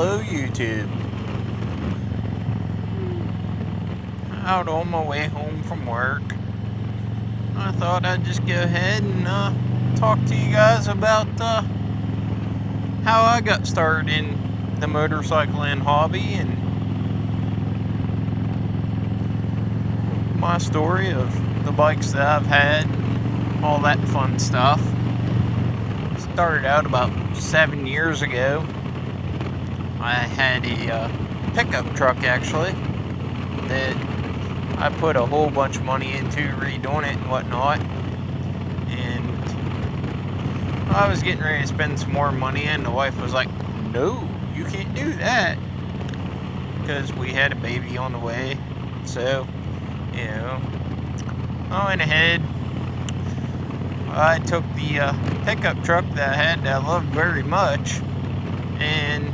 Hello YouTube. Out on my way home from work, I thought I'd just go ahead and talk to you guys about how I got started in the motorcycling hobby and my story of the bikes that I've had and all that fun stuff. Started out about 7 years ago. I had a pickup truck actually that I put a whole bunch of money into redoing it and whatnot, and I was getting ready to spend some more money, and the wife was like, no, you can't do that, because we had a baby on the way. So, you know, I went ahead, I took the pickup truck that I had that I loved very much, and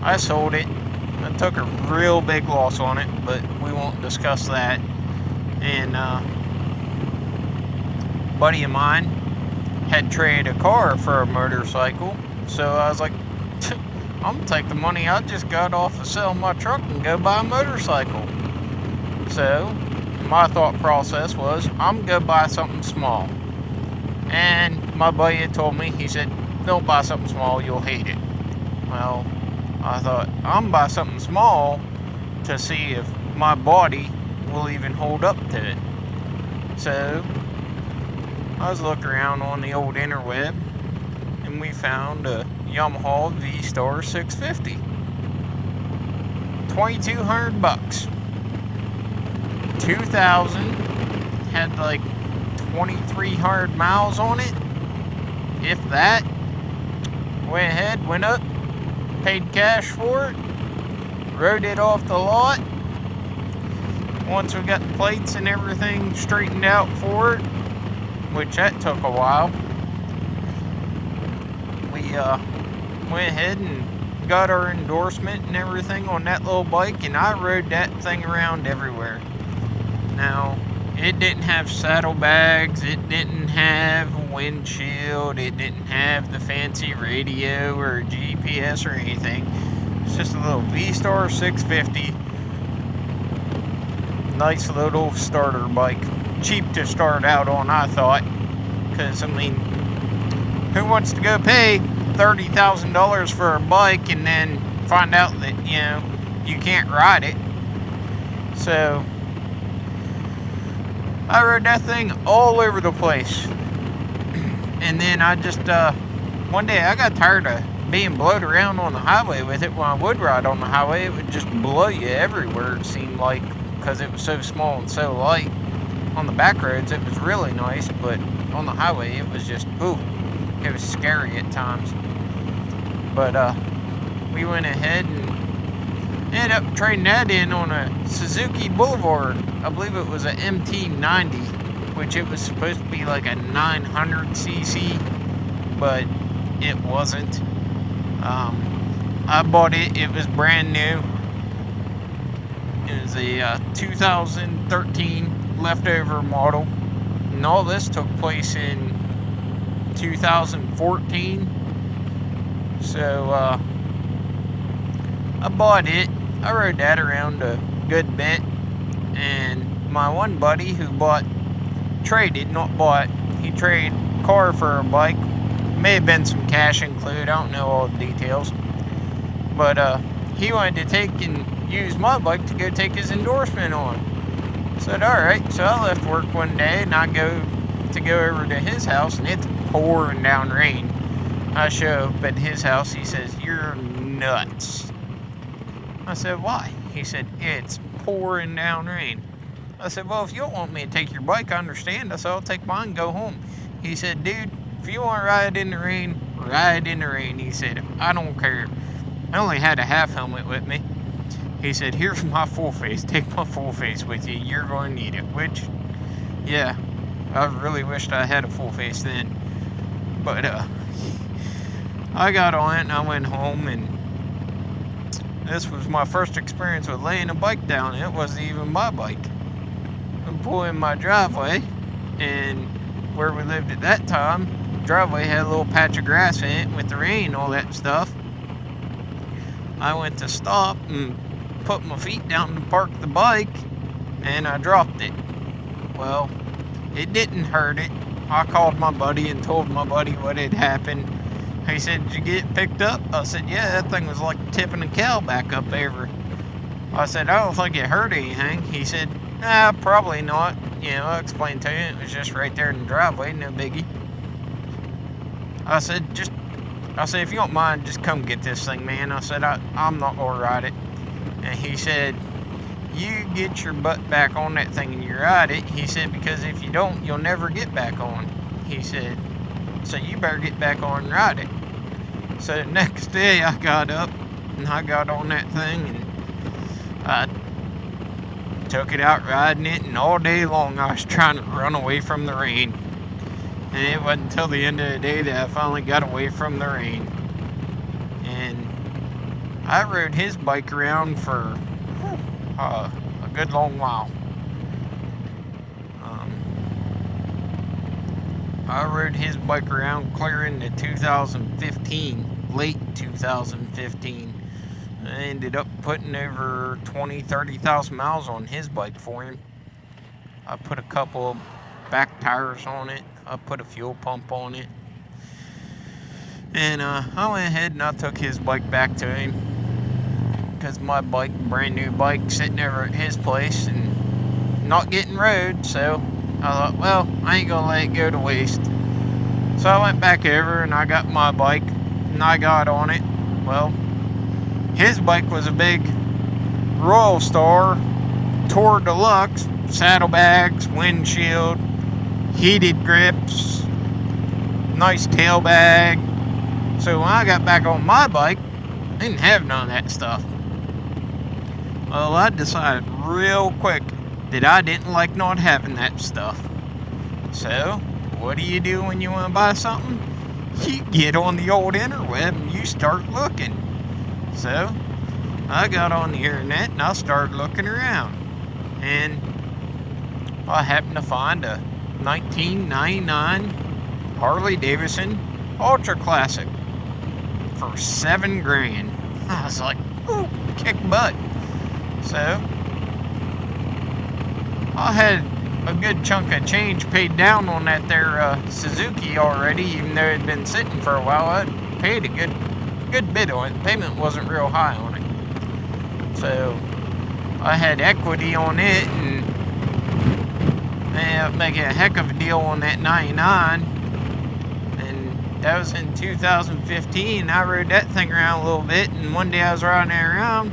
I sold it. I took a real big loss on it, but we won't discuss that. And a buddy of mine had traded a car for a motorcycle, so I was like, I'm gonna take the money I just got off of selling my truck and go buy a motorcycle. So my thought process was, I'm gonna buy something small. And my buddy had told me, he said, don't buy something small, you'll hate it. Well, I thought, I'm gonna buy something small to see if my body will even hold up to it. So I was looking around on the old interweb, and we found a Yamaha V-Star 650. $2,200. 2000, had like 2,300 miles on it, if that. Went ahead, went up, paid cash for it, rode it off the lot. Once we got the plates and everything straightened out for it, which that took a while, we went ahead and got our endorsement and everything on that little bike, and I rode that thing around everywhere. Now, it didn't have saddlebags, it didn't have a windshield, it didn't have the fancy radio or GPS or anything. It's just a little V-Star 650. Nice little starter bike. Cheap to start out on, I thought. Because, I mean, who wants to go pay $30,000 for a bike and then find out that, you know, you can't ride it? So I rode that thing all over the place. And then I just, one day I got tired of being blowed around on the highway with it. When I would ride on the highway, it would just blow you everywhere, it seemed like, because it was so small and so light. On the back roads, it was really nice, but on the highway, it was just, ooh, it was scary at times. But, we went ahead and ended up trading that in on a Suzuki Boulevard. I believe it was a MT90, which it was supposed to be like a 900cc, but it wasn't. I bought it, it was brand new. It was a 2013 leftover model, and all this took place in 2014. So, I bought it. I rode that around a good bit, and my one buddy who he traded car for a bike. May have been some cash included, I don't know all the details. But he wanted to take and use my bike to go take his endorsement on. I said, alright, so I left work one day and I go over to his house, and it's pouring down rain. I show up at his house, he says, you're nuts. I said, why? He said, it's pouring down rain. I said, well, if you don't want me to take your bike, I understand. I said, I'll take mine and go home. He said, dude, if you want to ride in the rain, ride in the rain. He said, I don't care. I only had a half helmet with me. He said, here's my full face. Take my full face with you. You're going to need it. Which, yeah, I really wished I had a full face then. But, I got on it and I went home, and this was my first experience with laying a bike down. It wasn't even my bike. I'm pulling my driveway, and where we lived at that time, the driveway had a little patch of grass in it with the rain and all that stuff. I went to stop and put my feet down to park the bike, and I dropped it. Well, it didn't hurt it. I called my buddy and told my buddy what had happened. He said, "Did you get it picked up?" I said, "Yeah, that thing was like tipping a cow back up over." I said, "I don't think it hurt anything." He said, "Nah, probably not." I explained to him it was just right there in the driveway, no biggie. I said, if you don't mind, just come get this thing, man. I said, I'm not going to ride it. And he said, "You get your butt back on that thing and you ride it." He said, "Because if you don't, you'll never get back on." He said, "So you better get back on and ride it." So the next day I got up and I got on that thing and I took it out riding it, and all day long I was trying to run away from the rain. And it wasn't until the end of the day that I finally got away from the rain. And I rode his bike around for a good long while. I rode his bike around clear into 2015, late 2015. I ended up putting over 30,000 miles on his bike for him. I put a couple back tires on it. I put a fuel pump on it. And I went ahead and I took his bike back to him. Because my bike, brand new bike, sitting over at his place and not getting rode. So I thought, well, I ain't gonna let it go to waste. So I went back over and I got my bike and I got on it. Well, his bike was a big Royal Star Tour Deluxe, saddlebags, windshield, heated grips, nice tail bag. So when I got back on my bike, I didn't have none of that stuff. Well, I decided real quick that I didn't like not having that stuff. So, what do you do when you want to buy something? You get on the old interweb and you start looking. So, I got on the internet and I started looking around. And I happened to find a 1999 Harley Davidson Ultra Classic for $7,000. I was like, ooh, kick butt. So, I had a good chunk of change paid down on that there Suzuki already, even though it had been sitting for a while. I paid a good bit on it. The payment wasn't real high on it. So, I had equity on it, and I ended up making a heck of a deal on that 99. And that was in 2015. I rode that thing around a little bit, and one day I was riding it around.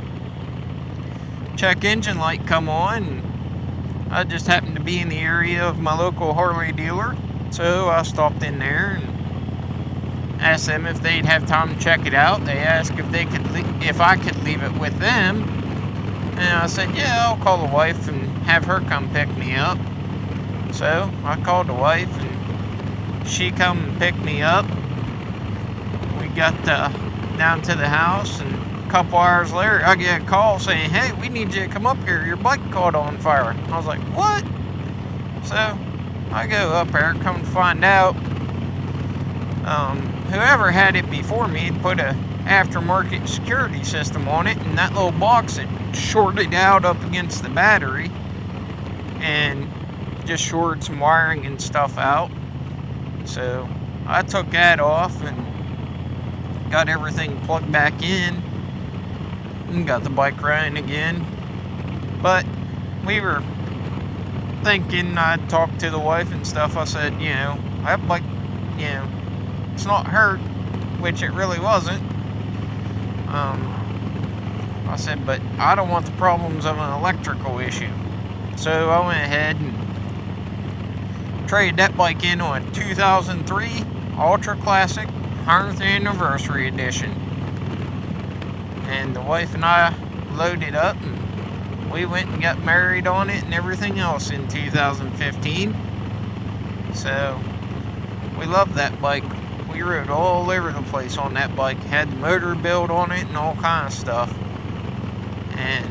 Check engine light come on, and I just happened to be in the area of my local Harley dealer, so I stopped in there and asked them if they'd have time to check it out. They asked if I could leave it with them, and I said, yeah, I'll call the wife and have her come pick me up. So I called the wife, and she come and picked me up. We got down to the house, and a couple hours later, I get a call saying, hey, we need you to come up here. Your bike caught on fire. I was like, what? So I go up there, come to find out, whoever had it before me had put a aftermarket security system on it, and that little box had shorted out up against the battery and just shorted some wiring and stuff out. So I took that off and got everything plugged back in and got the bike running again. But we were thinking, I talked to the wife and stuff. I said, that bike, it's not hurt, which it really wasn't. I said, but I don't want the problems of an electrical issue. So I went ahead and traded that bike in on a 2003 Ultra Classic 100th Anniversary Edition. And the wife and I loaded up, and we went and got married on it and everything else in 2015. So we loved that bike. We rode all over the place on that bike. Had the motor built on it and all kind of stuff. And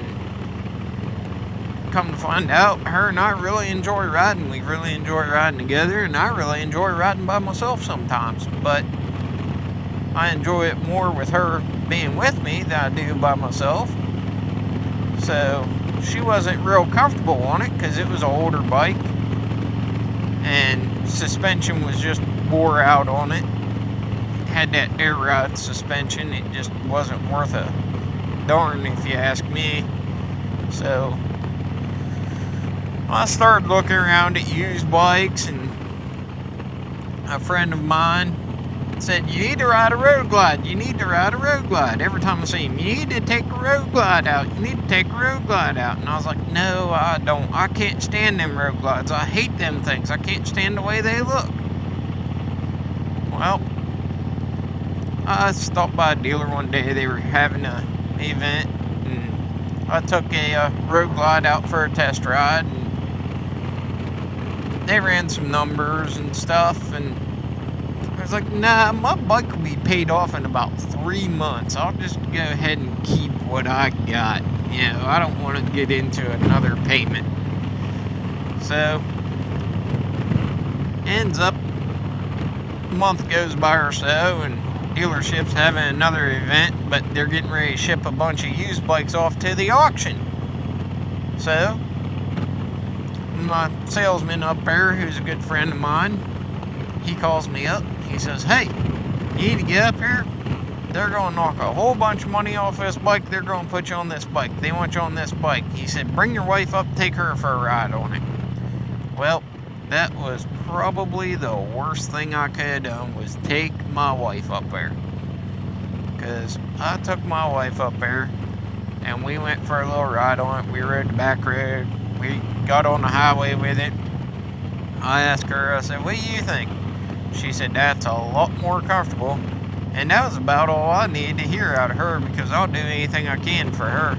come to find out, her and I really enjoy riding. We really enjoy riding together, and I really enjoy riding by myself sometimes. But I enjoy it more with her being with me than I do by myself. So she wasn't real comfortable on it because it was an older bike and suspension was just wore out on it. Had that air ride suspension. It just wasn't worth a darn, if you ask me. So I started looking around at used bikes, and a friend of mine said, you need to ride a Road Glide. You need to ride a Road Glide. Every time I see him, you need to take a Road Glide out. You need to take a Road Glide out. And I was like, no, I don't. I can't stand them Road Glides. I hate them things. I can't stand the way they look. Well, I stopped by a dealer one day. They were having an event, and I took a Road Glide out for a test ride, and they ran some numbers and stuff, and I was like, nah, my bike will be paid off in about 3 months. I'll just go ahead and keep what I got. You know, I don't want to get into another payment. So, ends up, a month goes by or so, and dealership's having another event, but they're getting ready to ship a bunch of used bikes off to the auction. So, my salesman up there, who's a good friend of mine, he calls me up. He says, hey, you need to get up here. They're going to knock a whole bunch of money off this bike. They're going to put you on this bike. They want you on this bike. He said, bring your wife up, take her for a ride on it. Well, that was probably the worst thing I could have done, was take my wife up there. Because I took my wife up there, and we went for a little ride on it. We rode the back road. We got on the highway with it. I asked her, I said, what do you think? She said, that's a lot more comfortable. And that was about all I needed to hear out of her, because I'll do anything I can for her.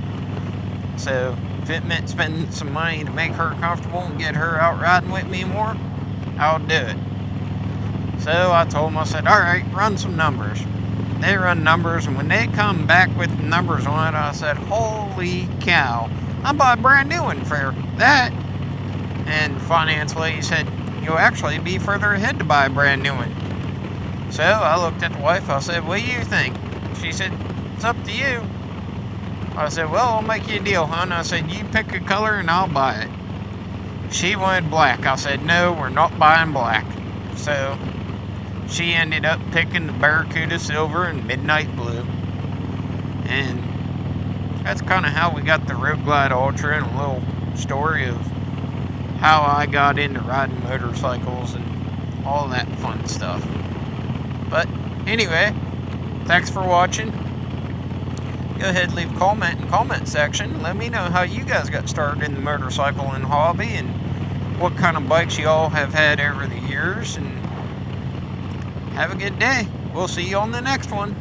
So if it meant spending some money to make her comfortable and get her out riding with me more, I'll do it. So I told them, I said, all right, run some numbers. They run numbers, and when they come back with numbers on it, I said, holy cow, I'll buy a brand new one for that. And finance lady said, you'll actually be further ahead to buy a brand new one. So I looked at the wife, I said, what do you think? She said, it's up to you. I said, well, I'll make you a deal, hon. I said, you pick a color and I'll buy it. She wanted black. I said, no, we're not buying black. So she ended up picking the Barracuda Silver and Midnight Blue. And that's kind of how we got the Road Glide Ultra, and a little story of how I got into riding motorcycles and all that fun stuff. But anyway, thanks for watching. Go ahead and leave a comment in the comment section. Let me know how you guys got started in the motorcycling hobby, and what kind of bikes you all have had over the years. And have a good day. We'll see you on the next one.